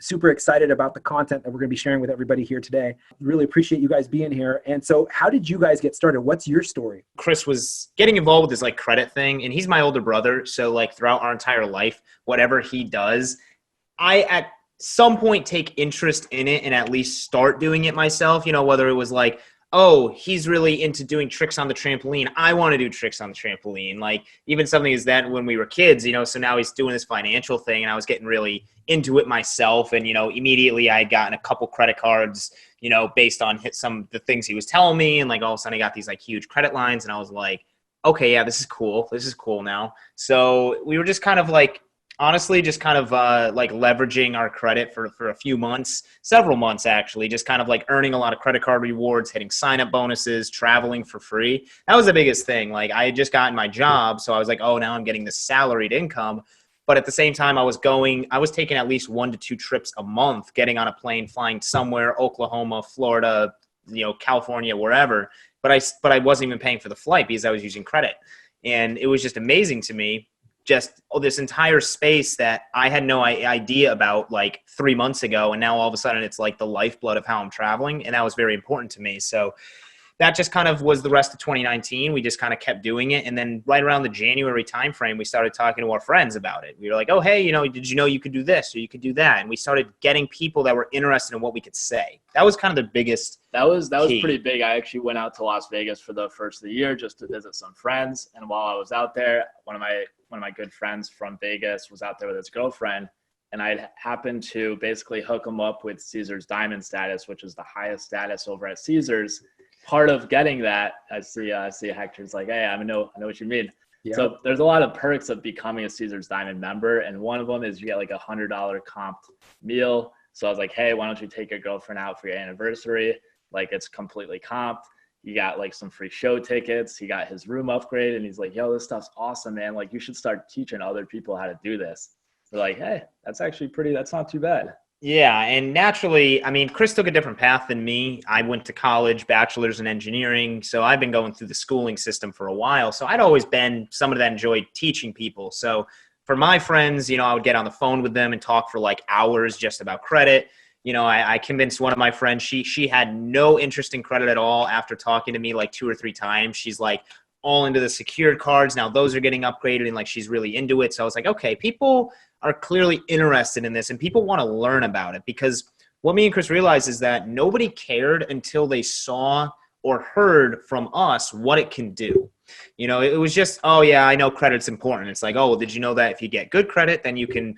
super excited about the content that we're going to be sharing with everybody here today. Really appreciate you guys being here. And so how did you guys get started? What's your story? Chris was getting involved with this like credit thing, and he's my older brother. So like throughout our entire life, whatever he does, I at some point take interest in it and at least start doing it myself, whether it was like, oh, he's really into doing tricks on the trampoline. I want to do tricks on the trampoline. Like even something is that when we were kids, so now he's doing this financial thing and I was getting really into it myself. And, immediately I had gotten a couple credit cards, based on some of the things he was telling me. And like all of a sudden I got these like huge credit lines and I was like, okay, yeah, this is cool. This is cool now. So we were just kind of like, honestly, just kind of like leveraging our credit for a few months, several months actually, just kind of like earning a lot of credit card rewards, hitting sign-up bonuses, traveling for free. That was the biggest thing. Like I had just gotten my job, so I was like, oh, now I'm getting this salaried income. But at the same time, I was taking at least 1 to 2 trips a month, getting on a plane, flying somewhere, Oklahoma, Florida, California, wherever. But I wasn't even paying for the flight because I was using credit. And it was just amazing to me. Just this entire space that I had no idea about like 3 months ago. And now all of a sudden it's like the lifeblood of how I'm traveling. And that was very important to me. So that just kind of was the rest of 2019. We just kind of kept doing it. And then right around the January timeframe, we started talking to our friends about it. We were like, oh, hey, did you know you could do this or you could do that? And we started getting people that were interested in what we could say. That was kind of the biggest That was key. Pretty big. I actually went out to Las Vegas for the first of the year just to visit some friends. And while I was out there, one of my good friends from Vegas was out there with his girlfriend. And I happened to basically hook him up with Caesars Diamond status, which is the highest status over at Caesars. Part of getting that, I see Hector's like, hey, I know what you mean. Yeah. So there's a lot of perks of becoming a Caesars Diamond member. And one of them is you get like $100 comped meal. So I was like, hey, why don't you take your girlfriend out for your anniversary? Like it's completely comped. You got like some free show tickets. He got his room upgrade and he's like, yo, this stuff's awesome, man. Like you should start teaching other people how to do this. We're like, hey, that's not too bad. Yeah, and naturally, I mean, Chris took a different path than me. I went to college, bachelor's in engineering, so I've been going through the schooling system for a while. So I'd always been someone that enjoyed teaching people. So for my friends, I would get on the phone with them and talk for like hours just about credit. I convinced one of my friends, she had no interest in credit at all after talking to me like 2 or 3 times. She's like all into the secured cards. Now those are getting upgraded and like she's really into it. So I was like, okay, people are clearly interested in this and people want to learn about it, because what me and Chris realized is that nobody cared until they saw or heard from us what it can do. It was just, oh yeah, I know credit's important. It's like, oh, well, did you know that if you get good credit, then you can,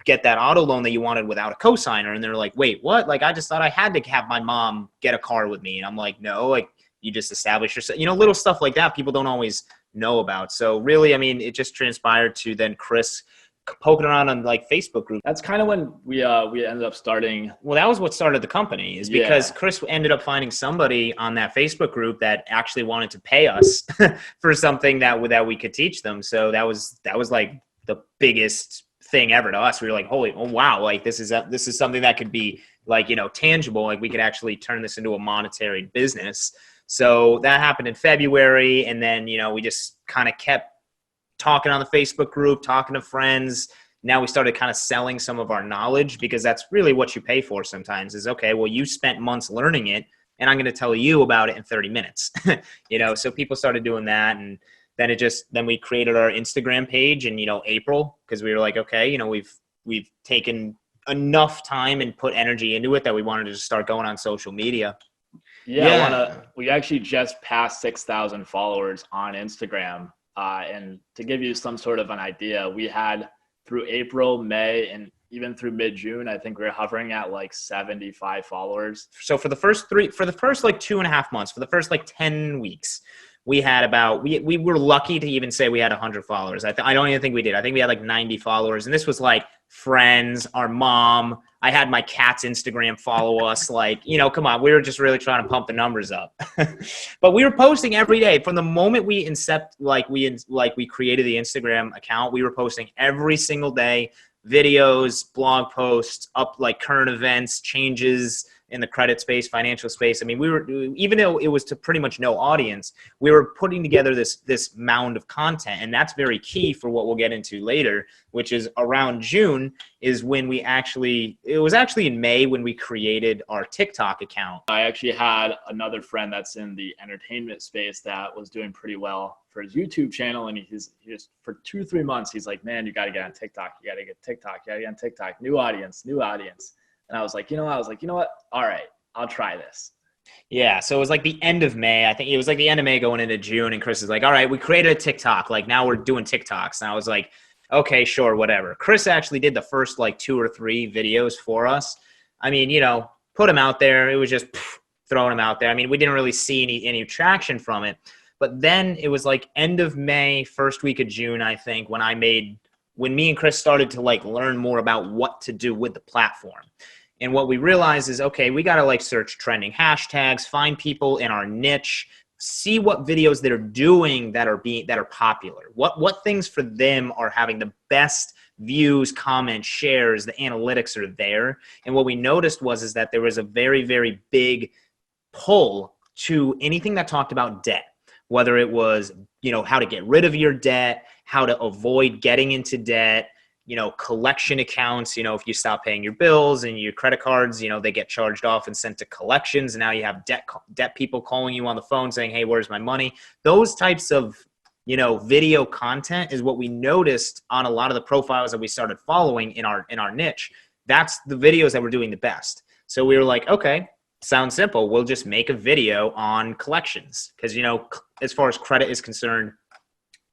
get that auto loan that you wanted without a cosigner? And they're like, wait, what? Like, I just thought I had to have my mom get a car with me. And I'm like, no, like you just establish yourself, little stuff like that people don't always know about. So really, I mean, it just transpired to then Chris poking around on like Facebook group. That's kind of when we ended up starting. Well, that was what started the company, is because Chris ended up finding somebody on that Facebook group that actually wanted to pay us for something that we could teach them. So that was like the biggest thing ever to us. We were like, holy, oh wow, like this is something that could be like, tangible. Like we could actually turn this into a monetary business. So that happened in February. And then, we just kind of kept talking on the Facebook group, talking to friends. Now we started kind of selling some of our knowledge, because that's really what you pay for sometimes is, okay, well, you spent months learning it and I'm going to tell you about it in 30 minutes, so people started doing that. And then we created our Instagram page in, April, because we were like, okay, we've taken enough time and put energy into it that we wanted to just start going on social media. Yeah. We actually just passed 6,000 followers on Instagram. And to give you some sort of an idea, we had through April, May, and even through mid-June, I think we were hovering at like 75 followers. So for the first like 2.5 months, for the first like 10 weeks, we had we were lucky to even say we had 100 followers. I don't even think we did. I think we had like 90 followers. And this was like friends, our mom. I had my cat's Instagram follow us. Like, come on, we were just really trying to pump the numbers up. But we were posting every day from the moment we created the Instagram account. We were posting every single day, videos, blog posts, up like current events, changes, in the credit space, financial space. I mean, we were, even though it was to pretty much no audience, we were putting together this mound of content. And that's very key for what we'll get into later, which is around June is when it was actually in May when we created our TikTok account. I actually had another friend that's in the entertainment space that was doing pretty well for his YouTube channel. And he's for 2-3 months, he's like, man, you got to get on TikTok. You got to get TikTok. You got to get on TikTok. New audience. And I was like, you know what? All right, I'll try this. Yeah. So it was like the end of May. I think it was like the end of May going into June. And Chris is like, all right, we created a TikTok. Like now we're doing TikToks. And I was like, okay, sure, whatever. Chris actually did the first like 2 or 3 videos for us. I mean, put them out there. It was just throwing them out there. I mean, we didn't really see any traction from it. But then it was like end of May, first week of June, I think, when me and Chris started to like learn more about what to do with the platform. And what we realized is, okay, we got to like search trending hashtags, find people in our niche, see what videos they're doing that are popular. What things for them are having the best views, comments, shares, the analytics are there. And what we noticed is that there was a very, very big pull to anything that talked about debt, whether it was, how to get rid of your debt, how to avoid getting into debt, collection accounts, if you stop paying your bills and your credit cards, they get charged off and sent to collections. And now you have debt people calling you on the phone saying, hey, where's my money? Those types of, video content is what we noticed on a lot of the profiles that we started following in our niche. That's the videos that were doing the best. So we were like, okay, sounds simple. We'll just make a video on collections. Because, as far as credit is concerned,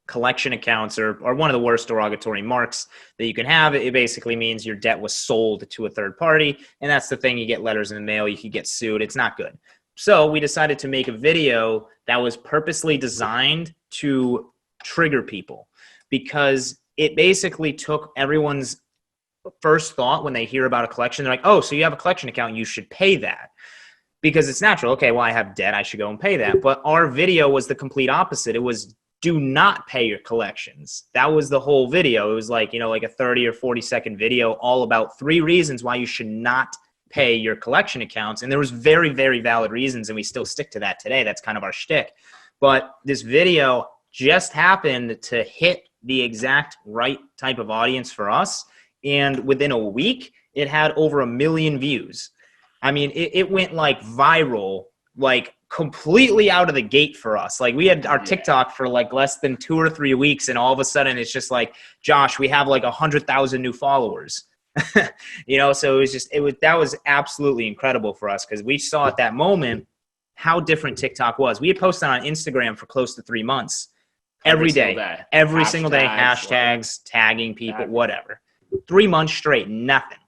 collection accounts are one of the worst derogatory marks that you can have. It basically means your debt was sold to a third party. And that's the thing. You get letters in the mail. You could get sued. It's not good. So we decided to make a video that was purposely designed to trigger people, because it basically took everyone's first thought when they hear about a collection. They're like, oh, so you have a collection account, you should pay that. Because it's natural. Okay, well, I have debt, I should go and pay that. But our video was the complete opposite. It was, do not pay your collections. That was the whole video. It was like, like a 30 or 40-second video all about 3 reasons why you should not pay your collection accounts. And there was very, very valid reasons, and we still stick to that today. That's kind of our shtick. But this video just happened to hit the exact right type of audience for us. And within a week, it had over 1 million views. I mean, it went like viral, like completely out of the gate for us. Like we had our TikTok for like less than 2 or 3 weeks, and all of a sudden it's just like, Josh, we have like 100,000 new followers. So that was absolutely incredible for us, because we saw at that moment how different TikTok was. We had posted on Instagram for close to 3 months, every day, every single day, hashtags, tagging people, whatever. 3 months straight, nothing.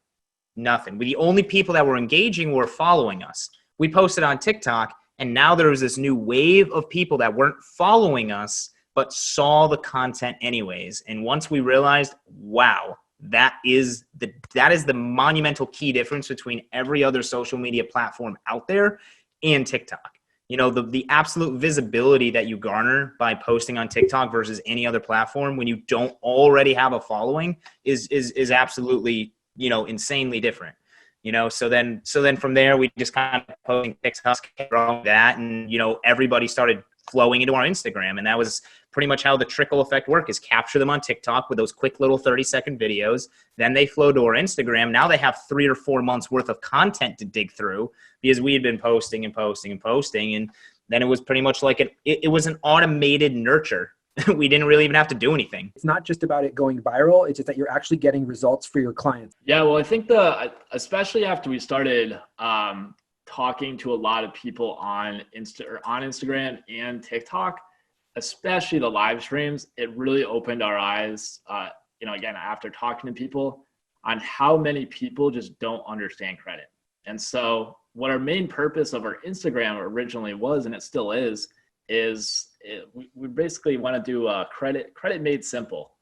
The only people that were engaging were following us. We posted on TikTok, and now there was this new wave of people that weren't following us but saw the content anyways. And once we realized, wow, that is the monumental key difference between every other social media platform out there and TikTok. The absolute visibility that you garner by posting on TikTok versus any other platform when you don't already have a following is absolutely, insanely different. So then from there, we just kind of posting TikToks, growing that, and, everybody started flowing into our Instagram. And that was pretty much how the trickle effect work is: capture them on TikTok with those quick little 30-second videos. Then they flow to our Instagram. Now they have 3 or 4 months worth of content to dig through, because we had been posting and posting and posting. And then it was pretty much like it was an automated nurture. We didn't really even have to do anything. It's not just about it going viral. It's just that you're actually getting results for your clients. Yeah, well, I think especially after we started talking to a lot of people on Instagram and TikTok, especially the live streams, it really opened our eyes, again, after talking to people, on how many people just don't understand credit. And so what our main purpose of our Instagram originally was, and it still is we basically want to do credit made simple.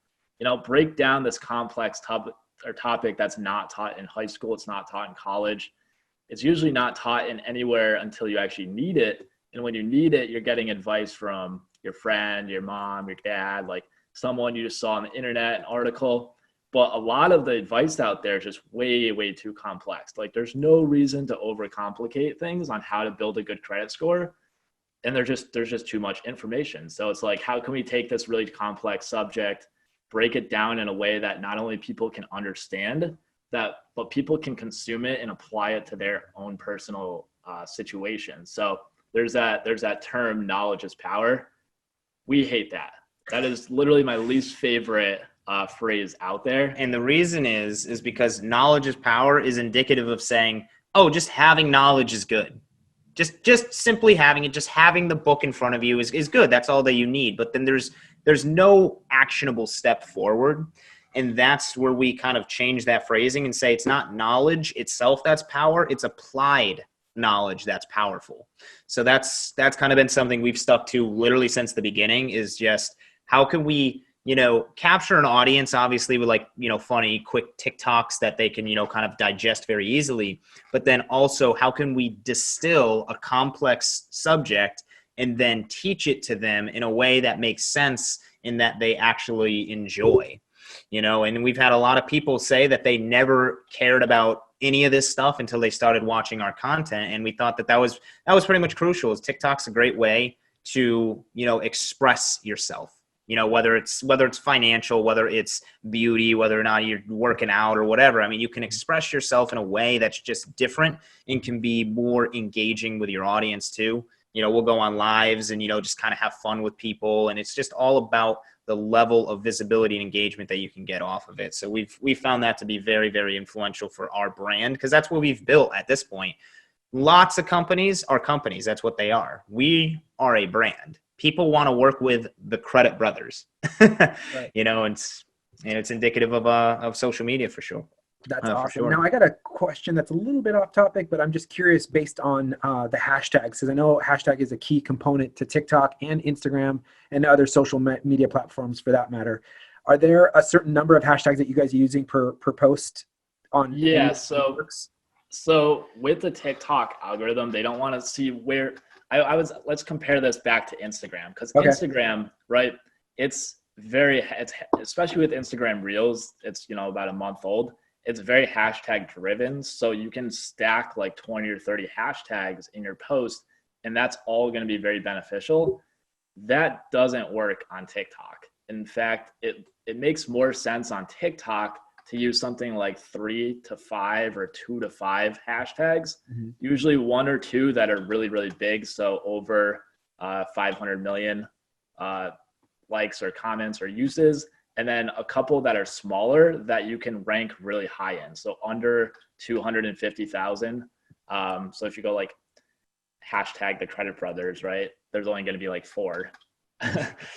Break down this complex topic that's not taught in high school. It's not taught in college. It's usually not taught in anywhere until you actually need it. And when you need it, you're getting advice from your friend, your mom, your dad, like someone you just saw on the internet, an article. But a lot of the advice out there is just way, way too complex. Like there's no reason to overcomplicate things on how to build a good credit score. And there's just too much information. So it's like, how can we take this really complex subject, break it down in a way that not only people can understand that, but people can consume it and apply it to their own personal situation. So there's that term, knowledge is power. We hate that. That is literally my least favorite phrase out there. And the reason is because knowledge is power is indicative of saying, oh, just having knowledge is good. Just simply having it, just having the book in front of you is good. That's all that you need. But then there's no actionable step forward. And that's where we kind of change that phrasing and say it's not knowledge itself that's power, it's applied knowledge that's powerful. So that's kind of been something we've stuck to literally since the beginning, is just how can we, capture an audience, obviously with like, funny, quick TikToks that they can, kind of digest very easily. But then also, how can we distill a complex subject and then teach it to them in a way that makes sense and that they actually enjoy? And we've had a lot of people say that they never cared about any of this stuff until they started watching our content. And we thought that was pretty much crucial. TikTok's a great way to, express yourself. Whether it's financial, whether it's beauty, whether or not you're working out or whatever. I mean, you can express yourself in a way that's just different and can be more engaging with your audience too. We'll go on lives and, just kind of have fun with people. And it's just all about the level of visibility and engagement that you can get off of it. So we've found that to be very, very influential for our brand, because that's what we've built at this point. Lots of companies are companies. That's what they are. We are a brand. People want to work with the Credit Brothers, Right. And it's indicative of social media for sure. That's awesome. Sure. Now I got a question that's a little bit off topic, but I'm just curious based on the hashtags, because I know hashtag is a key component to TikTok and Instagram and other social media platforms for that matter. Are there a certain number of hashtags that you guys are using per post on? Yeah. So with the TikTok algorithm, they don't want to see where let's compare this back to Instagram, because Instagram, right? It's especially with Instagram Reels, it's, about a month old. It's very hashtag driven. So you can stack like 20 or 30 hashtags in your post, and that's all going to be very beneficial. That doesn't work on TikTok. In fact, it makes more sense on TikTok to use something like 3 to 5 or 2 to 5 hashtags, usually 1 or 2 that are really, really big. So over 500 million likes or comments or uses, and then a couple that are smaller that you can rank really high in. So under 250,000. So if you go like hashtag the Credit Brothers, right? There's only going to be like 4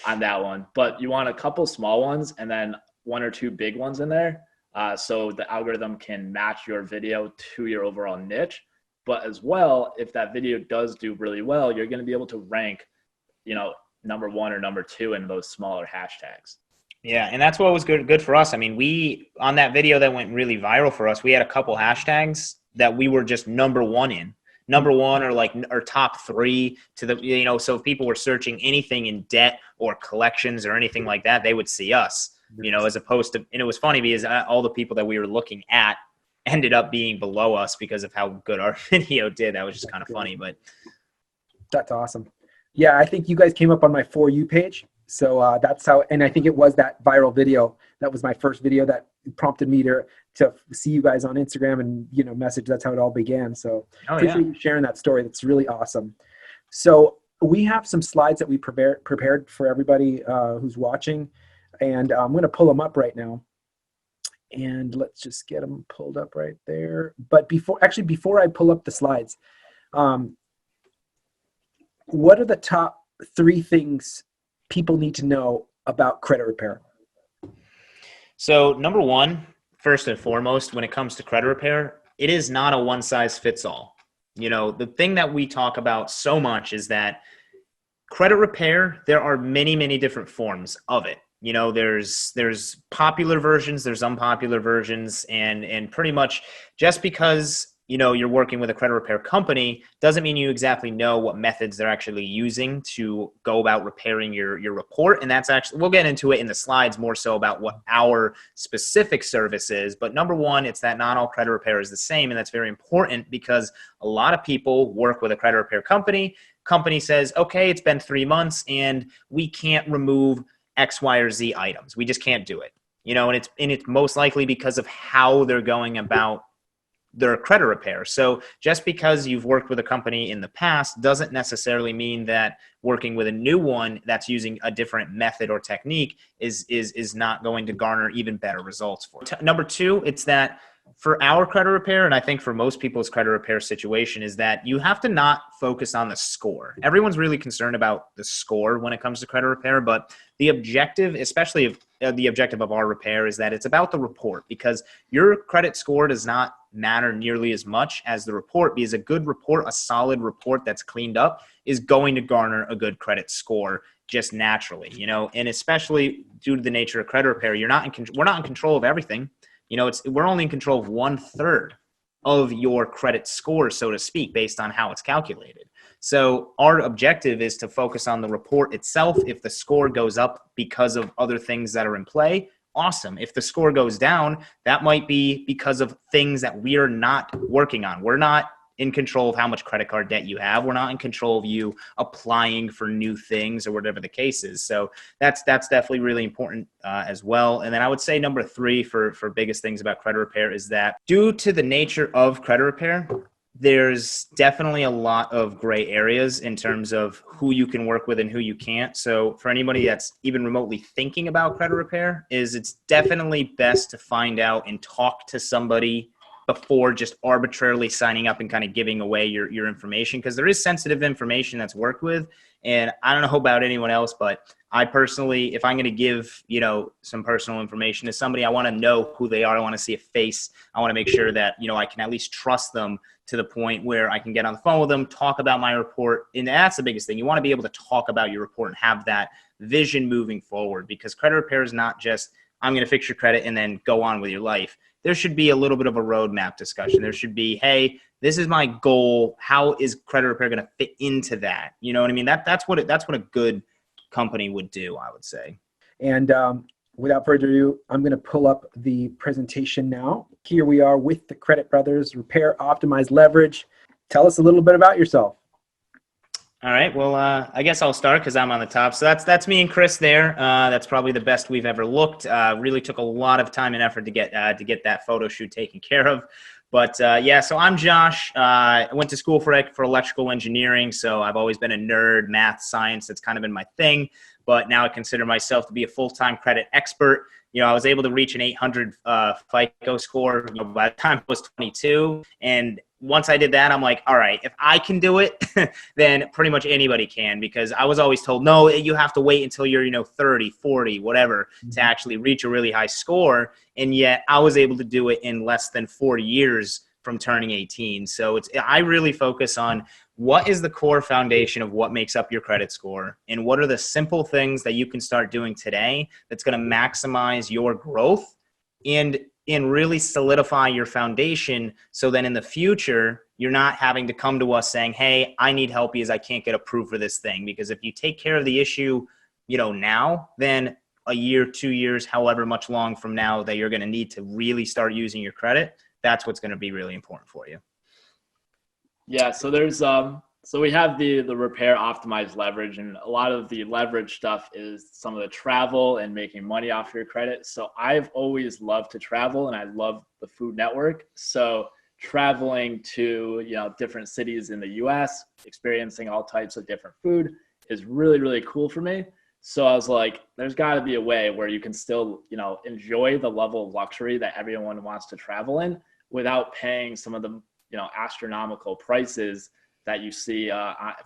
on that one, but you want a couple small ones and then 1 or 2 big ones in there. So the algorithm can match your video to your overall niche. But as well, if that video does do really well, you're going to be able to rank, number 1 or number 2 in those smaller hashtags. Yeah, and that's what was good for us. I mean, on that video that went really viral for us, we had a couple hashtags that we were just number 1 in. Number 1 or top 3 to the, so if people were searching anything in debt or collections or anything like that, they would see us. As opposed to, and it was funny because all the people that we were looking at ended up being below us because of how good our video did. That was just kind of funny, but that's awesome. Yeah, I think you guys came up on my For You page. So that's how, and I think it was that viral video. That was my first video that prompted me to see you guys on Instagram and, message. That's how it all began. So appreciate you sharing that story. That's really awesome. So we have some slides that we prepared for everybody who's watching. And I'm going to pull them up right now. And let's just get them pulled up right there. But before I pull up the slides, what are the top 3 things people need to know about credit repair? So number 1, first and foremost, when it comes to credit repair, it is not a one size fits all. The thing that we talk about so much is that credit repair, there are many, many different forms of it. There's popular versions, there's unpopular versions, and pretty much just because you're working with a credit repair company doesn't mean you exactly know what methods they're actually using to go about repairing your report. And that's actually, we'll get into it in the slides more so about what our specific service is. But number one, it's that not all credit repair is the same. And that's very important because a lot of people work with a credit repair company. Company says, okay, it's been 3 months and we can't remove X, Y, or Z items. We just can't do it. And it's most likely because of how they're going about their credit repair. So just because you've worked with a company in the past doesn't necessarily mean that working with a new one that's using a different method or technique is not going to garner even better results for you. Number two, it's that for our credit repair, and I think for most people's credit repair situation, is that you have to not focus on the score. Everyone's really concerned about the score when it comes to credit repair, but the objective, especially if the objective of our repair, is that it's about the report, because your credit score does not matter nearly as much as the report, because a good report, a solid report that's cleaned up, is going to garner a good credit score just naturally, and especially due to the nature of credit repair, we're not in control of everything. We're only in control of 1/3 of your credit score, so to speak, based on how it's calculated. So our objective is to focus on the report itself. If the score goes up because of other things that are in play, awesome. If the score goes down, that might be because of things that we are not working on. We're not in control of how much credit card debt you have. We're not in control of you applying for new things or whatever the case is. So that's definitely really important as well. And then I would say number three for biggest things about credit repair is that due to the nature of credit repair, there's definitely a lot of gray areas in terms of who you can work with and who you can't. So for anybody that's even remotely thinking about credit repair, it's definitely best to find out and talk to somebody before just arbitrarily signing up and kind of giving away your information, because there is sensitive information that's worked with. And I don't know about anyone else, but I personally, if I'm going to give, some personal information to somebody, I want to know who they are. I want to see a face. I want to make sure that, I can at least trust them to the point where I can get on the phone with them, talk about my report. And that's the biggest thing. You want to be able to talk about your report and have that vision moving forward, because credit repair is not just, I'm going to fix your credit and then go on with your life. There should be a little bit of a roadmap discussion. There should be, hey, this is my goal. How is credit repair going to fit into that? You know what I mean? That's what a good company would do, I would say. And without further ado, I'm going to pull up the presentation now. Here we are with the Credit Brothers Repair Optimize Leverage. Tell us a little bit about yourself. All right. Well, I guess I'll start because I'm on the top. So that's me and Chris there. That's probably the best we've ever looked. Really took a lot of time and effort to get that photo shoot taken care of. But so I'm Josh. I went to school for electrical engineering, so I've always been a nerd, math, science. That's kind of been my thing. But now I consider myself to be a full-time credit expert. I was able to reach an 800 FICO score by the time I was 22. And once I did that, I'm like, all right, if I can do it, then pretty much anybody can, because I was always told, no, you have to wait until you're, 30, 40, whatever, to actually reach a really high score. And yet I was able to do it in less than 4 years from turning 18. So I really focus on what is the core foundation of what makes up your credit score, and what are the simple things that you can start doing today that's going to maximize your growth and really solidify your foundation, so then in the future, you're not having to come to us saying, hey, I need help because I can't get approved for this thing. Because if you take care of the issue, now, then a year, 2 years, however much long from now that you're going to need to really start using your credit, that's what's going to be really important for you. Yeah, so there's so we have the repair optimized leverage, and a lot of the leverage stuff is some of the travel and making money off your credit. So I've always loved to travel, and I love the Food Network. So traveling to different cities in the US, experiencing all types of different food is really, really cool for me. So I was like, there's got to be a way where you can still enjoy the level of luxury that everyone wants to travel in without paying some of the astronomical prices that you see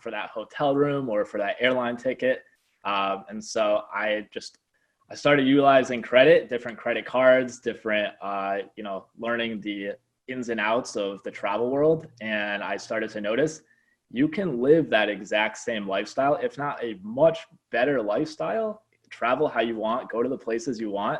for that hotel room or for that airline ticket. And so I started utilizing different credit cards, different, learning the ins and outs of the travel world. And I started to notice you can live that exact same lifestyle, if not a much better lifestyle, travel how you want, go to the places you want,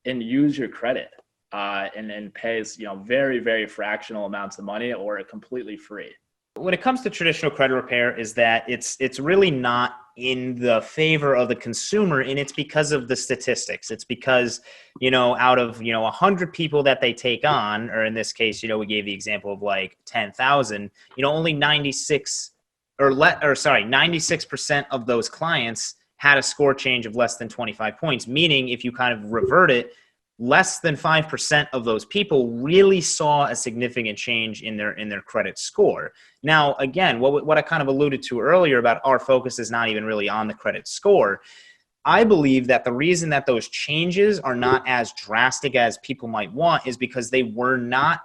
and use your credit. and pays, very, very fractional amounts of money or completely free. When it comes to traditional credit repair is that it's really not in the favor of the consumer, and it's because of the statistics. It's because, out of, 100 people that they take on, or in this case, we gave the example of like 10,000, only 96% of those clients had a score change of less than 25 points, meaning if you kind of revert it, less than 5% of those people really saw a significant change in their credit score. Now, again, what I kind of alluded to earlier about our focus is not even really on the credit score. I believe that the reason that those changes are not as drastic as people might want is because they were not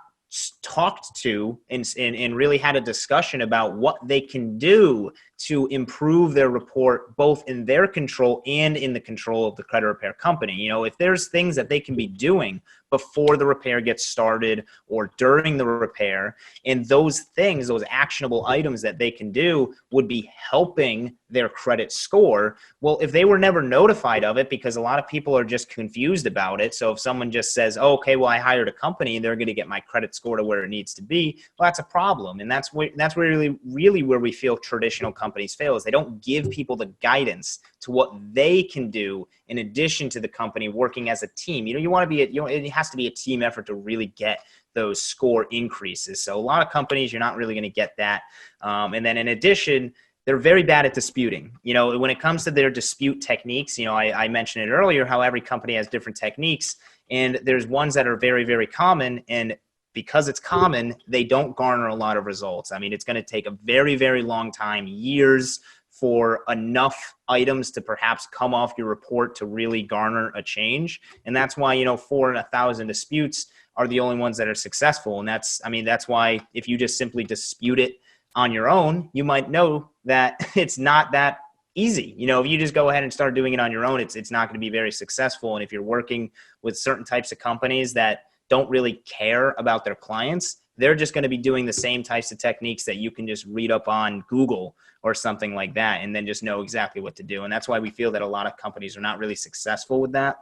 talked to and really had a discussion about what they can do to improve their report, both in their control and in the control of the credit repair company. If there's things that they can be doing before the repair gets started or during the repair, and those things, those actionable items that they can do would be helping their credit score. Well, if they were never notified of it, because a lot of people are just confused about it. So if someone just says, oh, okay, well, I hired a company and they're going to get my credit score to where it needs to be, well, that's a problem. And that's really where we feel traditional companies fail, is they don't give people the guidance to what they can do in addition to the company working as a team. You want to be, it has to be a team effort to really get those score increases. So a lot of companies, you're not really going to get that. And then in addition, they're very bad at disputing. When it comes to their dispute techniques, I mentioned it earlier, how every company has different techniques, and there's ones that are very, very common, and because it's common, they don't garner a lot of results. I mean, it's going to take a very, very long time, years, for enough items to perhaps come off your report to really garner a change. And that's why, 4 in 1,000 disputes are the only ones that are successful. And that's why if you just simply dispute it on your own, you might know that it's not that easy. If you just go ahead and start doing it on your own, it's not going to be very successful. And if you're working with certain types of companies that don't really care about their clients, they're just going to be doing the same types of techniques that you can just read up on Google or something like that, and then just know exactly what to do. And that's why we feel that a lot of companies are not really successful with that.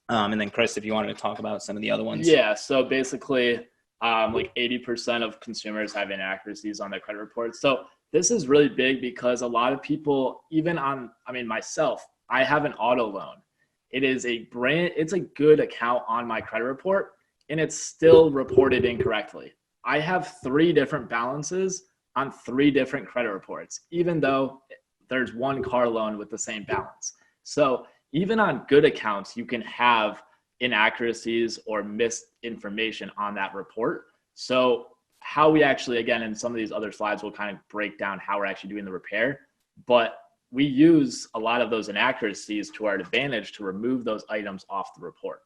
And then Chris, if you wanted to talk about some of the other ones. Yeah. So basically, like 80% of consumers have inaccuracies on their credit reports. So this is really big because a lot of people, myself, I have an auto loan. It's a good account on my credit report, and it's still reported incorrectly. I have 3 different balances on 3 different credit reports, even though there's one car loan with the same balance. So even on good accounts, you can have inaccuracies or misinformation on that report. So how we actually, again, in some of these other slides, we'll kind of break down how we're actually doing the repair, but we use a lot of those inaccuracies to our advantage to remove those items off the report.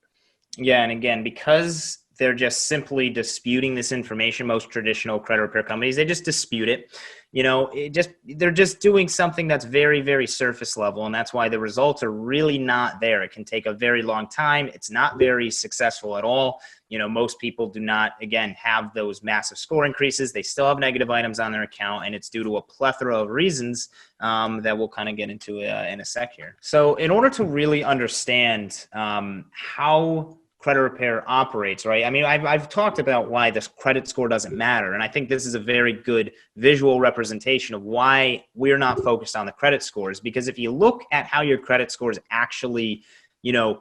Yeah, and again, because they're just simply disputing this information, most traditional credit repair companies, they just dispute it. They're just doing something that's very, very surface level, and that's why the results are really not there. It can take a very long time. It's not very successful at all. Most people do not, again, have those massive score increases. They still have negative items on their account, and it's due to a plethora of reasons that we'll kind of get into in a sec here. So in order to really understand how credit repair operates, right? I mean, I've talked about why this credit score doesn't matter. And I think this is a very good visual representation of why we're not focused on the credit scores. Because if you look at how your credit score is actually,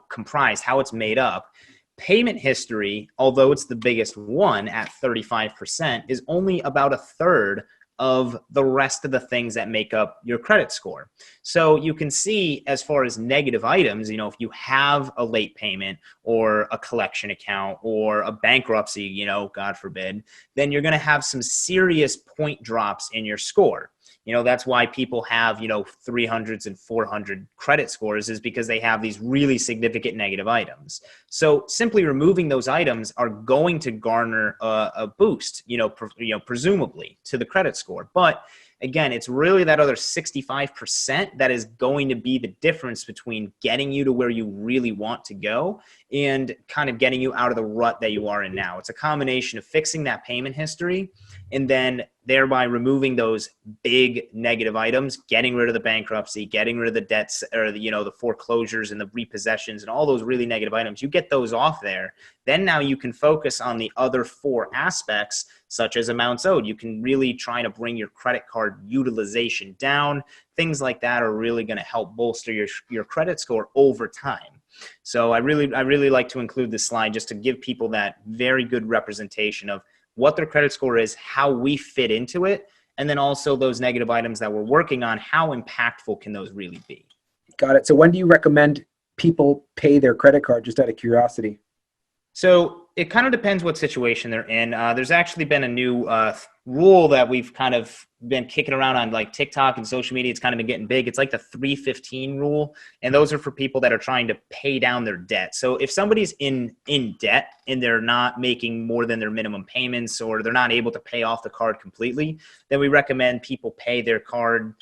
comprised, how it's made up, payment history, although it's the biggest one at 35%, is only about a third of the rest of the things that make up your credit score. So you can see, as far as negative items, if you have a late payment or a collection account or a bankruptcy, God forbid, then you're going to have some serious point drops in your score. That's why people have, 300s and 400 credit scores, is because they have these really significant negative items. So simply removing those items are going to garner a boost, presumably to the credit score. But again, it's really that other 65% that is going to be the difference between getting you to where you really want to go and kind of getting you out of the rut that you are in now. It's a combination of fixing that payment history and then thereby removing those big negative items, getting rid of the bankruptcy, getting rid of the debts or the foreclosures and the repossessions and all those really negative items. You get those off there. Then now you can focus on the other 4 aspects, such as amounts owed. You can really try to bring your credit card utilization down. Things like that are really going to help bolster your credit score over time. So I really like to include this slide just to give people that very good representation of what their credit score is, how we fit into it, and then also those negative items that we're working on, how impactful can those really be? Got it. So when do you recommend people pay their credit card, just out of curiosity? So it kind of depends what situation they're in. There's actually been a new rule that we've kind of been kicking around on like TikTok and social media. It's kind of been getting big. It's like the 315 rule. And those are for people that are trying to pay down their debt. So if somebody's in debt and they're not making more than their minimum payments, or they're not able to pay off the card completely, then we recommend people pay their card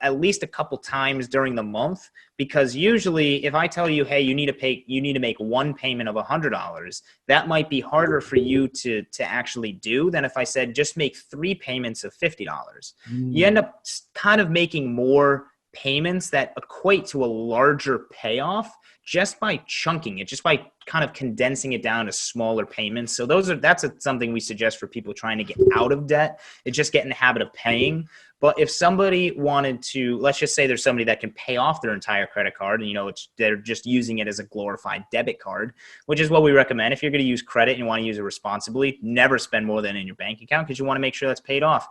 at least a couple times during the month, because usually if I tell you, hey, you need to make one payment of $100, that might be harder for you to actually do than if I said, just make 3 payments of $50. You end up kind of making more payments that equate to a larger payoff just by chunking it, just by kind of condensing it down to smaller payments. So that's something we suggest for people trying to get out of debt. It's just get in the habit of paying. But if somebody wanted to, let's just say there's somebody that can pay off their entire credit card, and they're just using it as a glorified debit card, which is what we recommend. If you're going to use credit and you want to use it responsibly, never spend more than in your bank account, because you want to make sure that's paid off.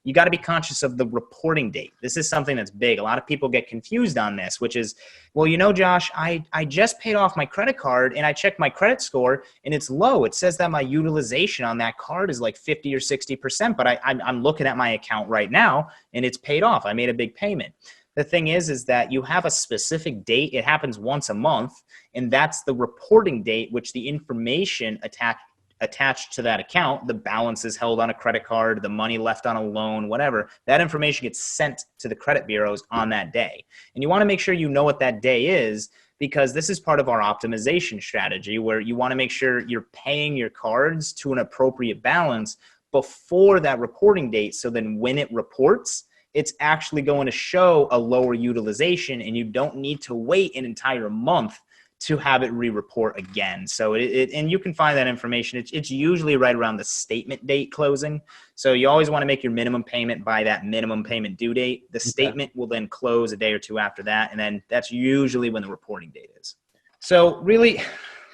You got to be conscious of the reporting date. This is something that's big. A lot of people get confused on this, which is, well, Josh, I just paid off my credit card and I checked my credit score and it's low. It says that my utilization on that card is like 50 or 60%, but I'm looking at my account right now and it's paid off. I made a big payment. The thing is that you have a specific date. It happens once a month, and that's the reporting date, which the information attached to that account, the balances held on a credit card, the money left on a loan, whatever, that information gets sent to the credit bureaus on that day. And you want to make sure you know what that day is, because this is part of our optimization strategy, where you want to make sure you're paying your cards to an appropriate balance before that reporting date. So then when it reports, it's actually going to show a lower utilization, and you don't need to wait an entire month to have it re-report again. So and you can find that information. It's usually right around the statement date closing. So you always want to make your minimum payment by that minimum payment due date. The statement will then close a day or 2 after that, and then that's usually when the reporting date is. So really,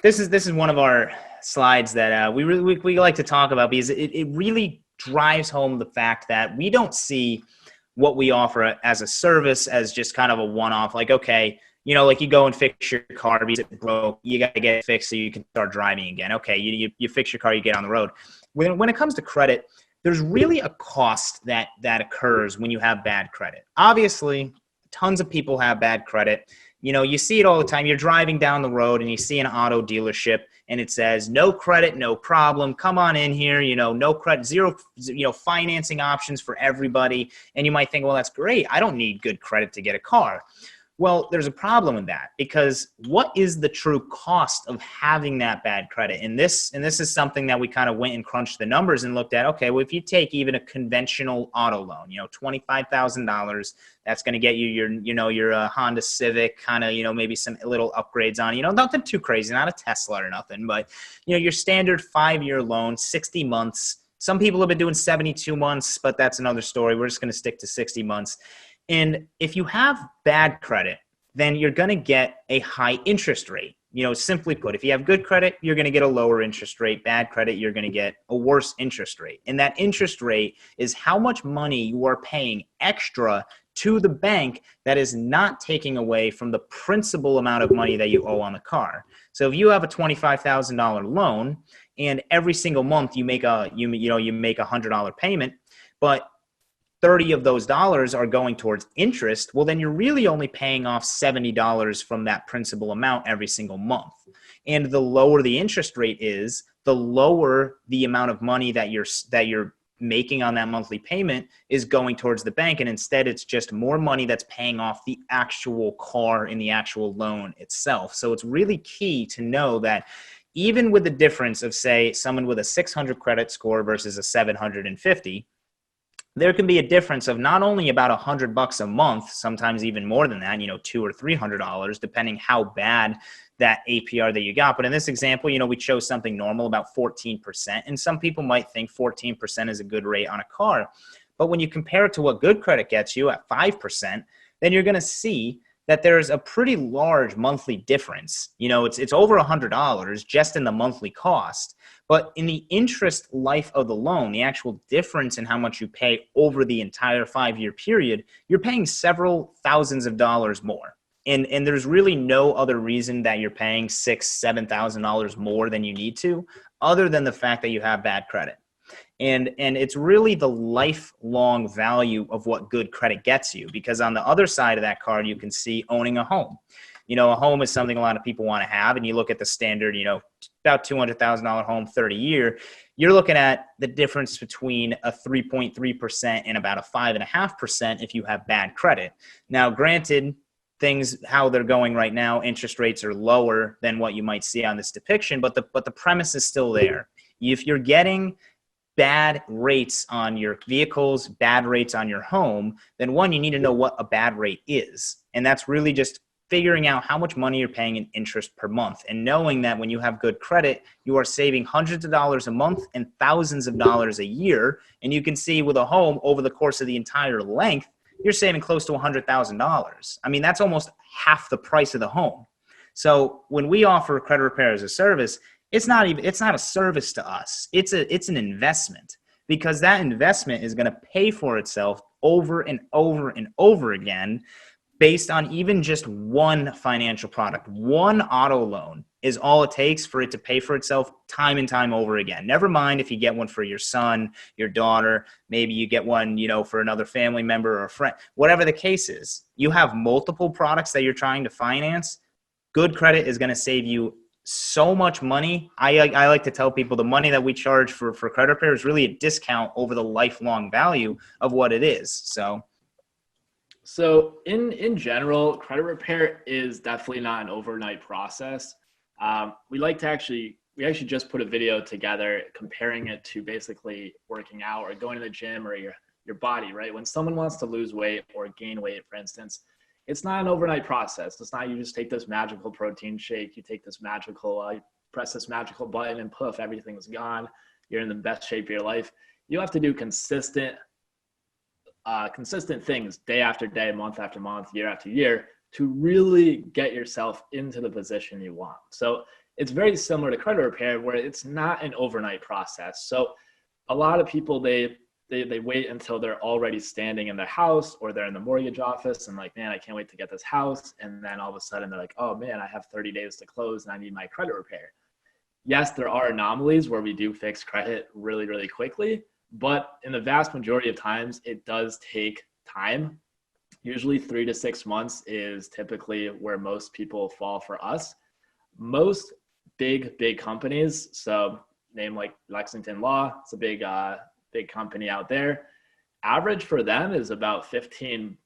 this is one of our slides that we like to talk about, because it really drives home the fact that we don't see what we offer as a service as just kind of a one-off, like, okay, like you go and fix your car because it broke. You got to get it fixed so you can start driving again. Okay, you fix your car, you get on the road. When it comes to credit, there's really a cost that occurs when you have bad credit. Obviously, tons of people have bad credit. You see it all the time. You're driving down the road and you see an auto dealership and it says, no credit, no problem. Come on in here. No credit, zero, financing options for everybody. And you might think, well, that's great. I don't need good credit to get a car. Well, there's a problem with that, because what is the true cost of having that bad credit? And this is something that we kind of went and crunched the numbers and looked at. Okay, well, if you take even a conventional auto loan, $25,000, that's going to get you your Honda Civic, kind of, maybe some little upgrades on, nothing too crazy, not a Tesla or nothing, but your standard 5-year loan, 60 months. Some people have been doing 72 months, but that's another story. We're just going to stick to 60 months. And if you have bad credit, then you're going to get a high interest rate. Simply put, if you have good credit, you're going to get a lower interest rate. Bad credit, you're going to get a worse interest rate. And that interest rate is how much money you are paying extra to the bank that is not taking away from the principal amount of money that you owe on the car. So if you have a $25,000 loan and every single month you make a $100 payment, but 30 of those dollars are going towards interest, well, then you're really only paying off $70 from that principal amount every single month. And the lower the interest rate is, the lower the amount of money that you're making on that monthly payment is going towards the bank. And instead, it's just more money that's paying off the actual car in the actual loan itself. So it's really key to know that even with the difference of, say, someone with a 600 credit score versus a 750, there can be a difference of not only about $100 a month, sometimes even more than that, $200 or $300, depending how bad that APR that you got. But in this example, we chose something normal, about 14%. And some people might think 14% is a good rate on a car. But when you compare it to what good credit gets you at 5%, then you're going to see that there's a pretty large monthly difference. It's over $100 just in the monthly cost. But in the interest life of the loan, the actual difference in how much you pay over the entire 5-year period, you're paying several thousands of dollars more. And there's really no other reason that you're paying $6,000, $7,000 more than you need to, other than the fact that you have bad credit. And it's really the lifelong value of what good credit gets you, because on the other side of that card, you can see owning a home. A home is something a lot of people want to have. And you look at the standard, about $200,000 home, 30-year, you're looking at the difference between a 3.3% and about a 5.5% if you have bad credit. Now, granted, things, how they're going right now, interest rates are lower than what you might see on this depiction, but the premise is still there. If you're getting bad rates on your vehicles, bad rates on your home, then one, you need to know what a bad rate is. And that's really just figuring out how much money you're paying in interest per month, and knowing that when you have good credit, you are saving hundreds of dollars a month and thousands of dollars a year. And you can see with a home over the course of the entire length, you're saving close to $100,000. I mean, that's almost half the price of the home. So when we offer credit repair as a service, it's not a service to us. It's an investment, because that investment is going to pay for itself over and over and over again, based on even just one financial product. One auto loan is all it takes for it to pay for itself time and time over again. Never mind if you get one for your son, your daughter, maybe you get one, for another family member or a friend, whatever the case is. You have multiple products that you're trying to finance. Good credit is going to save you so much money. I like to tell people the money that we charge for credit repair is really a discount over the lifelong value of what it is. So in general, credit repair is definitely not an overnight process. We actually just put a video together comparing it to basically working out or going to the gym or your body, right? When someone wants to lose weight or gain weight, for instance, it's not an overnight process. It's not you just take this magical protein shake, you take this magical, you press this magical button and poof, everything's gone. You're in the best shape of your life. You have to do consistent things day after day, month after month, year after year to really get yourself into the position you want. So it's very similar to credit repair, where it's not an overnight process. So a lot of people, they wait until they're already standing in their house or they're in the mortgage office and like, man, I can't wait to get this house. And then all of a sudden they're like, oh man, I have 30 days to close and I need my credit repair. Yes, there are anomalies where we do fix credit really, really quickly. But in the vast majority of times, it does take time. Usually 3 to 6 months is typically where most people fall for us. Most big companies, so name like Lexington Law, it's a big company out there. Average for them is about 15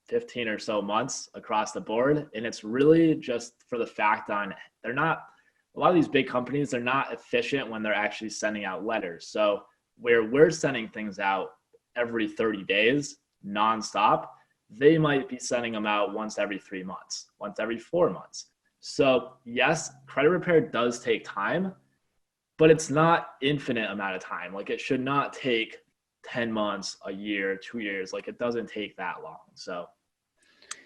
or so months across the board. And it's really just for the fact on a lot of these big companies, they're not efficient when they're actually sending out letters. So where we're sending things out every 30 days, nonstop, they might be sending them out once every 3 months, once every 4 months. So yes, credit repair does take time, but it's not infinite amount of time. Like it should not take 10 months, a year, 2 years. Like it doesn't take that long. So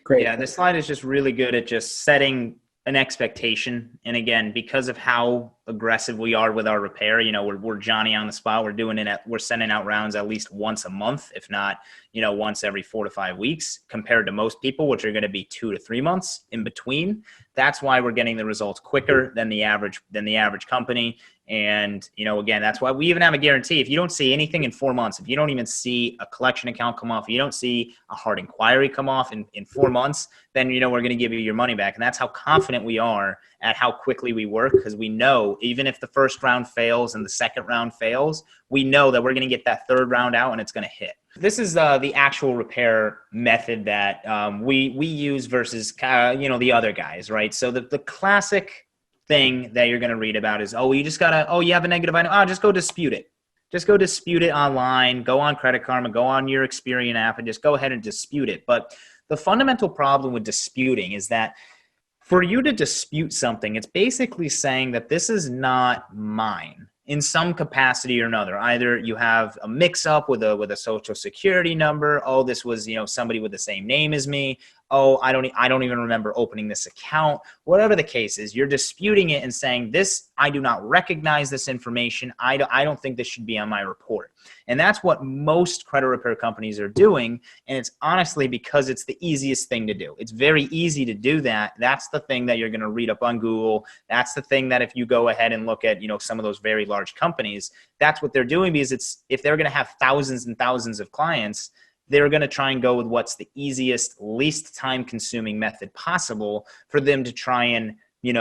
Great. Yeah, this slide is just really good at just setting an expectation. And again, because of how aggressive we are with our repair, we're Johnny on the spot. We're sending out rounds at least once a month, if not, once every 4 to 5 weeks, compared to most people, which are going to be 2 to 3 months in between. That's why we're getting the results quicker than the average company. And, again, that's why we even have a guarantee. If you don't see anything in 4 months, if you don't even see a collection account come off, if you don't see a hard inquiry come off in 4 months, then, we're going to give you your money back. And that's how confident we are at how quickly we work, because we know even if the first round fails and the second round fails, we know that we're going to get that third round out and it's going to hit. This is the actual repair method that we use versus, the other guys, right? So the classic thing that you're going to read about is, you have a negative item. Just go dispute it. just go dispute it online, go on Credit Karma, go on your Experian app and just go ahead and dispute it. But the fundamental problem with disputing is that for you to dispute something, it's basically saying that this is not mine in some capacity or another. Either you have a mix-up with a social security number. Oh, this was somebody with the same name as me. Oh, I don't even remember opening this account. Whatever the case is, you're disputing it and saying this. I do not recognize this information. I don't think this should be on my report. And that's what most credit repair companies are doing. And it's honestly because it's the easiest thing to do. It's very easy to do that. That's the thing that you're going to read up on Google. That's the thing that if you go ahead and look at, some of those very large companies, that's what they're doing, because if they're going to have thousands and thousands of clients, they're going to try and go with what's the easiest, least time consuming method possible for them to try and,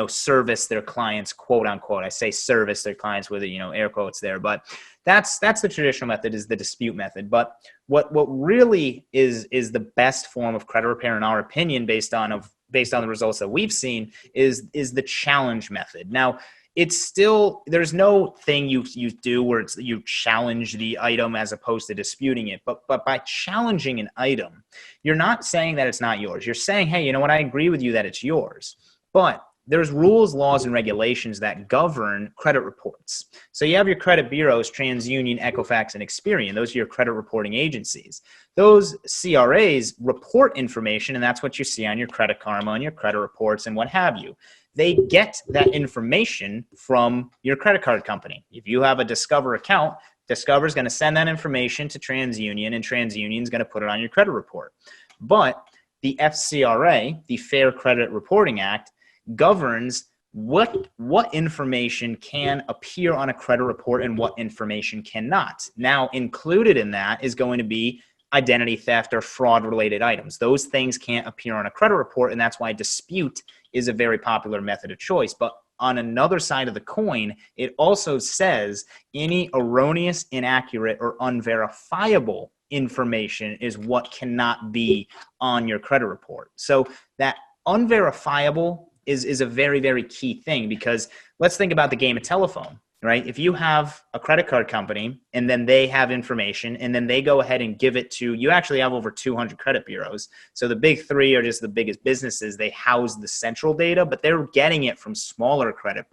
service their clients, quote unquote. I say service their clients with, air quotes there, but that's the traditional method, is the dispute method. But what really is the best form of credit repair, in our opinion, based on the results that we've seen, is the challenge method. Now, it's still, there's no thing you do where you challenge the item as opposed to disputing it. But by challenging an item, you're not saying that it's not yours. You're saying, hey, you know what? I agree with you that it's yours. But there's rules, laws, and regulations that govern credit reports. So you have your credit bureaus, TransUnion, Equifax, and Experian. Those are your credit reporting agencies. Those CRAs report information, and that's what you see on your Credit Karma, on your credit reports, and what have you. They get that information from your credit card company. If you have a Discover account, Discover is going to send that information to TransUnion, and TransUnion is going to put it on your credit report. But the FCRA, the Fair Credit Reporting Act, governs what information can appear on a credit report and what information cannot. Now, included in that is going to be identity theft or fraud-related items. Those things can't appear on a credit report, and that's why dispute is a very popular method of choice. But on another side of the coin, it also says any erroneous, inaccurate, or unverifiable information is what cannot be on your credit report. So that unverifiable is a very, very key thing, because let's think about the game of telephone, right? If you have a credit card company and then they have information and then they go ahead and give it to, you actually have over 200 credit bureaus. So the big three are just the biggest businesses. They house the central data, but they're getting it from smaller credit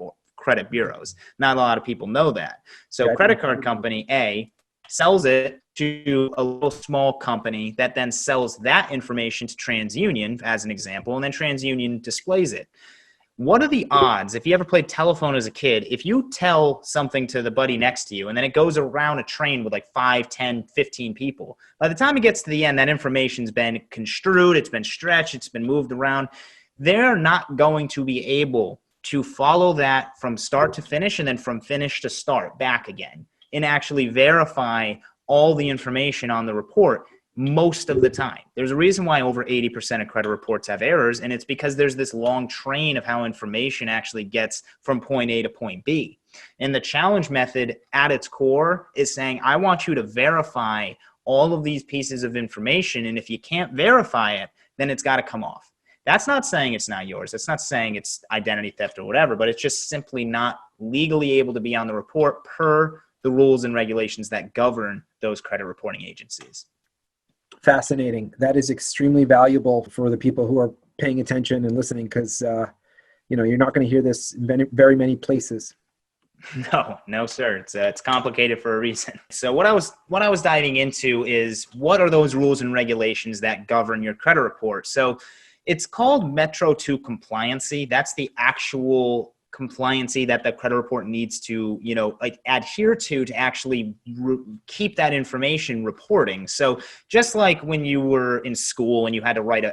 bureaus. Not a lot of people know that. So credit card company A sells it to a little small company that then sells that information to TransUnion, as an example, and then TransUnion displays it. What are the odds, if you ever played telephone as a kid, if you tell something to the buddy next to you and then it goes around a train with like 5, 10, 15 people, by the time it gets to the end, that information's been construed, it's been stretched, it's been moved around. They're not going to be able to follow that from start to finish and then from finish to start back again and actually verify all the information on the report most of the time. There's a reason why over 80% of credit reports have errors, and it's because there's this long train of how information actually gets from point A to point B. And the challenge method at its core is saying, I want you to verify all of these pieces of information, and if you can't verify it, then it's got to come off. That's not saying it's not yours. That's not saying it's identity theft or whatever, but it's just simply not legally able to be on the report per the rules and regulations that govern those credit reporting agencies. Fascinating. That is extremely valuable for the people who are paying attention and listening, because you're not going to hear this in very many places. No, sir. It's complicated for a reason. So what I was diving into is, what are those rules and regulations that govern your credit report? So it's called Metro 2 compliancy. That's the actual compliancy that the credit report needs to, adhere to actually keep that information reporting. So just like when you were in school and you had to write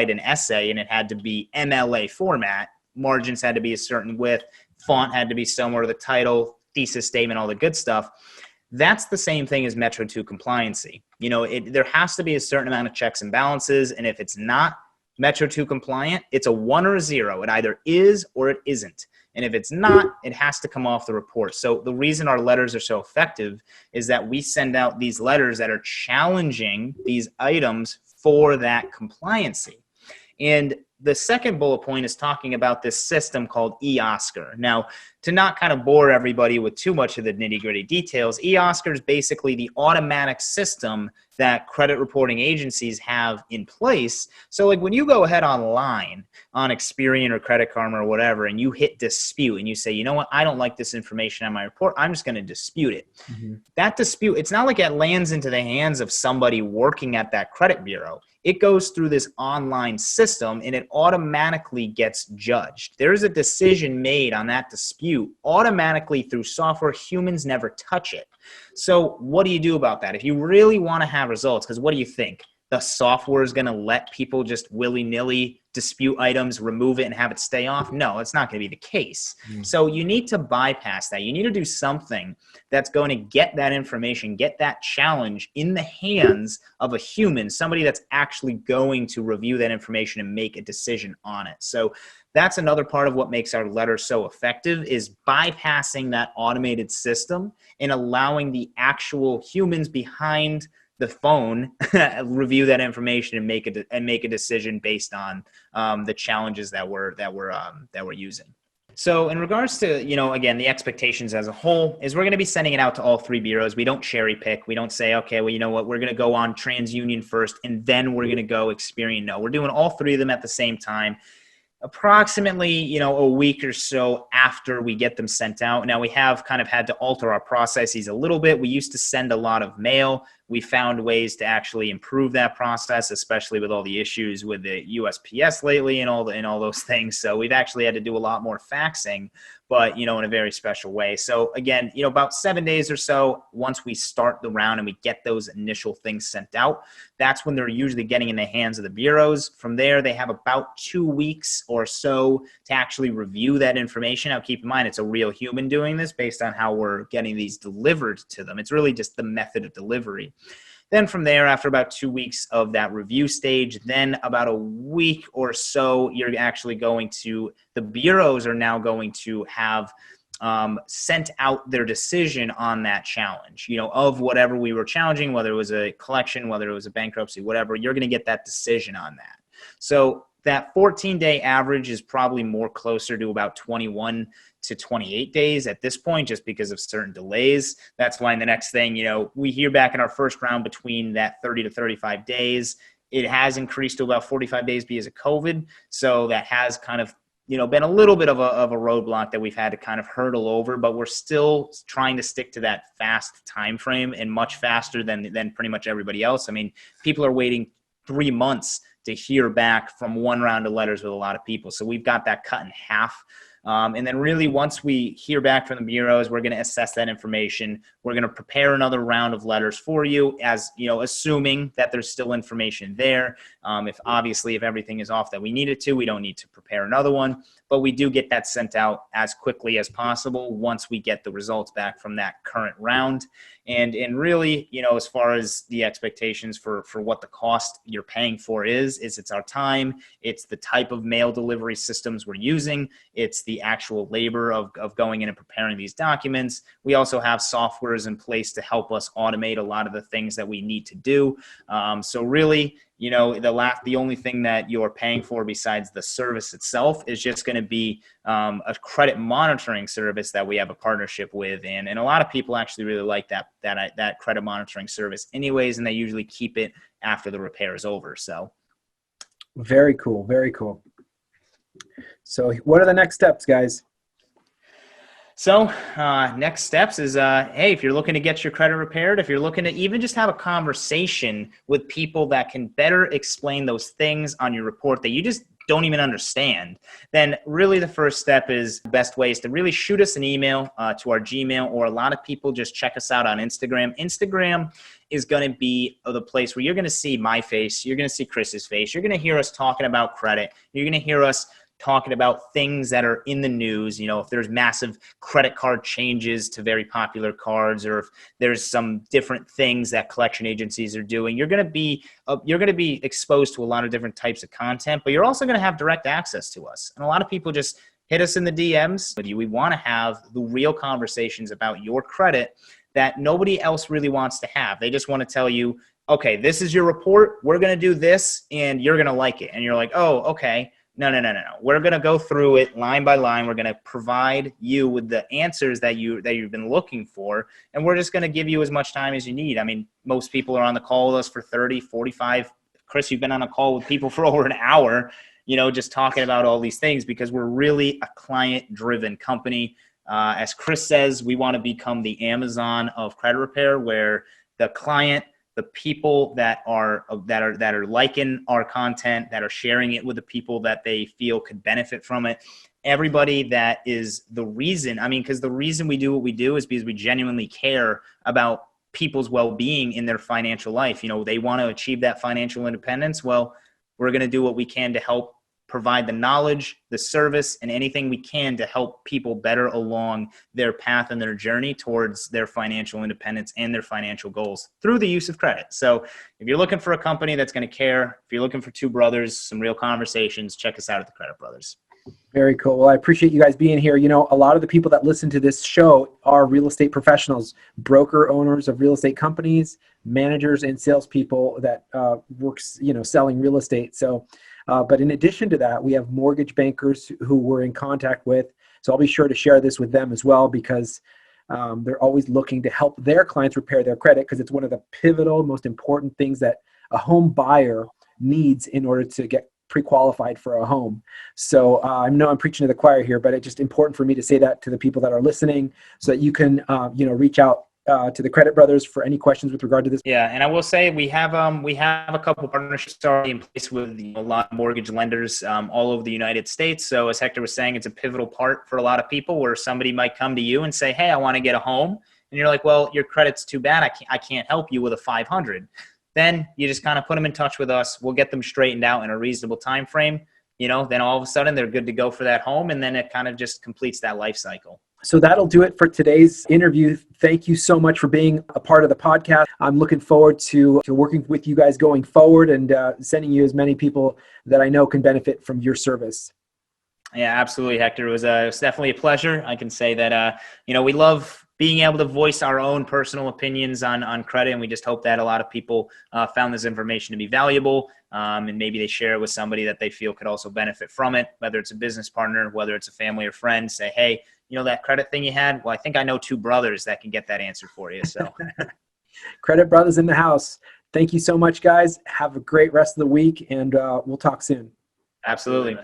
an essay and it had to be MLA format, margins had to be a certain width, font had to be similar to the title, thesis statement, all the good stuff. That's the same thing as Metro 2 compliancy. There has to be a certain amount of checks and balances, and if it's not Metro 2 compliant, it's a 1 or a 0. It either is or it isn't. And if it's not, it has to come off the report. So the reason our letters are so effective is that we send out these letters that are challenging these items for that compliancy. And the second bullet point is talking about this system called eOscar. Now, to not kind of bore everybody with too much of the nitty-gritty details, eOscar is basically the automatic system that credit reporting agencies have in place. So like when you go ahead online on Experian or Credit Karma or whatever, and you hit dispute and you say, you know what, I don't like this information on my report, I'm just going to dispute it. That dispute, it's not like it lands into the hands of somebody working at that credit bureau. It goes through this online system and it automatically gets judged. There is a decision made on that dispute automatically through software. Humans never touch it. So what do you do about that? If you really want to have results, because what do you think? The software is going to let people just willy-nilly dispute items, remove it, and have it stay off? No, it's not going to be the case. So you need to bypass that. You need to do something that's going to get that information, get that challenge in the hands of a human, somebody that's actually going to review that information and make a decision on it. So that's another part of what makes our letter so effective, is bypassing that automated system and allowing the actual humans behind the phone review that information and make a decision based on the challenges that we're using. So in regards to, again, the expectations as a whole is we're going to be sending it out to all three bureaus. We don't cherry pick. We don't say, okay, well, you know what, we're going to go on TransUnion first and then we're going to go Experian. No, we're doing all three of them at the same time. Approximately, a week or so after we get them sent out. Now, we have kind of had to alter our processes a little bit. We used to send a lot of mail. We found ways to actually improve that process, especially with all the issues with the USPS lately and all those things. So we've actually had to do a lot more faxing, but, in a very special way. So again, about 7 days or so, once we start the round and we get those initial things sent out, that's when they're usually getting in the hands of the bureaus. From there, they have about 2 weeks or so to actually review that information. Now, keep in mind, it's a real human doing this based on how we're getting these delivered to them. It's really just the method of delivery. Then from there, after about 2 weeks of that review stage, then about a week or so, the bureaus are now going to have sent out their decision on that challenge, of whatever we were challenging, whether it was a collection, whether it was a bankruptcy, whatever, you're going to get that decision on that. So that 14-day average is probably more closer to about 21 to 28 days at this point, just because of certain delays. That's why in the next thing, we hear back in our first round between that 30 to 35 days. It has increased to about 45 days because of COVID. So that has kind of, been a little bit of a roadblock that we've had to kind of hurdle over, but we're still trying to stick to that fast time frame, and much faster than pretty much everybody else. I mean, people are waiting 3 months to hear back from one round of letters with a lot of people. So we've got that cut in half. And then really once we hear back from the bureaus, we're going to assess that information. We're going to prepare another round of letters for you, as assuming that there's still information there. If everything is off that we need it to, we don't need to prepare another one, but we do get that sent out as quickly as possible once we get the results back from that current round. And really, as far as the expectations for what the cost you're paying for is it's our time, it's the type of mail delivery systems we're using, it's the actual labor of going in and preparing these documents. We also have softwares in place to help us automate a lot of the things that we need to do. So really, the only thing that you're paying for besides the service itself is just going to be a credit monitoring service that we have a partnership with, and a lot of people actually really like that credit monitoring service anyways, and they usually keep it after the repair is over. So very cool, very cool. So what are the next steps, guys? So next steps is, hey, if you're looking to get your credit repaired, if you're looking to even just have a conversation with people that can better explain those things on your report that you just don't even understand, then really the first step is, the best way is to really shoot us an email to our Gmail, or a lot of people just check us out on Instagram. Instagram is going to be the place where you're going to see my face, you're going to see Chris's face, you're going to hear us talking about credit, you're going to hear us talking about things that are in the news. If there's massive credit card changes to very popular cards, or if there's some different things that collection agencies are doing, you're going to be exposed to a lot of different types of content, but you're also going to have direct access to us. And a lot of people just hit us in the DMs with you. We want to have the real conversations about your credit that nobody else really wants to have. They just want to tell you, okay, this is your report, we're going to do this, and you're going to like it. And you're like, oh, okay. No. We're going to go through it line by line. We're going to provide you with the answers that you've been looking for. And we're just going to give you as much time as you need. I mean, most people are on the call with us for 30, 45. Chris, you've been on a call with people for over an hour, just talking about all these things because we're really a client-driven company. As Chris says, we want to become the Amazon of credit repair, where the client, the people that are liking our content, that are sharing it with the people that they feel could benefit from it, everybody that is the reason. I mean, because the reason we do what we do is because we genuinely care about people's well-being in their financial life. They want to achieve that financial independence. Well, we're going to do what we can to help provide the knowledge, the service, and anything we can to help people better along their path and their journey towards their financial independence and their financial goals through the use of credit. So if you're looking for a company that's going to care, if you're looking for two brothers, some real conversations, check us out at the Credit Brothers. Very cool. Well, I appreciate you guys being here. A lot of the people that listen to this show are real estate professionals, broker owners of real estate companies, managers, and salespeople that works, selling real estate. So, but in addition to that, we have mortgage bankers who we're in contact with. So I'll be sure to share this with them as well, because they're always looking to help their clients repair their credit, because it's one of the pivotal, most important things that a home buyer needs in order to get pre-qualified for a home. So I know I'm preaching to the choir here, but it's just important for me to say that to the people that are listening, so that you can, reach out to the Credit Brothers for any questions with regard to this. Yeah, and I will say we have a couple partnerships already in place with a lot of mortgage lenders all over the United States. So as Hector was saying, it's a pivotal part for a lot of people, where somebody might come to you and say, "Hey, I want to get a home," and you're like, "Well, your credit's too bad. I can't help you with a 500." Then you just kind of put them in touch with us. We'll get them straightened out in a reasonable time frame. Then all of a sudden they're good to go for that home, and then it kind of just completes that life cycle. So that'll do it for today's interview. Thank you so much for being a part of the podcast. I'm looking forward to working with you guys going forward, and sending you as many people that I know can benefit from your service. Yeah, absolutely, Hector. It was definitely a pleasure. I can say that, we love being able to voice our own personal opinions on credit, and we just hope that a lot of people found this information to be valuable, and maybe they share it with somebody that they feel could also benefit from it, whether it's a business partner, whether it's a family or friend. Say, "Hey, that credit thing you had? Well, I think I know two brothers that can get that answer for you." So, Credit Brothers in the house. Thank you so much, guys. Have a great rest of the week, and we'll talk soon. Absolutely.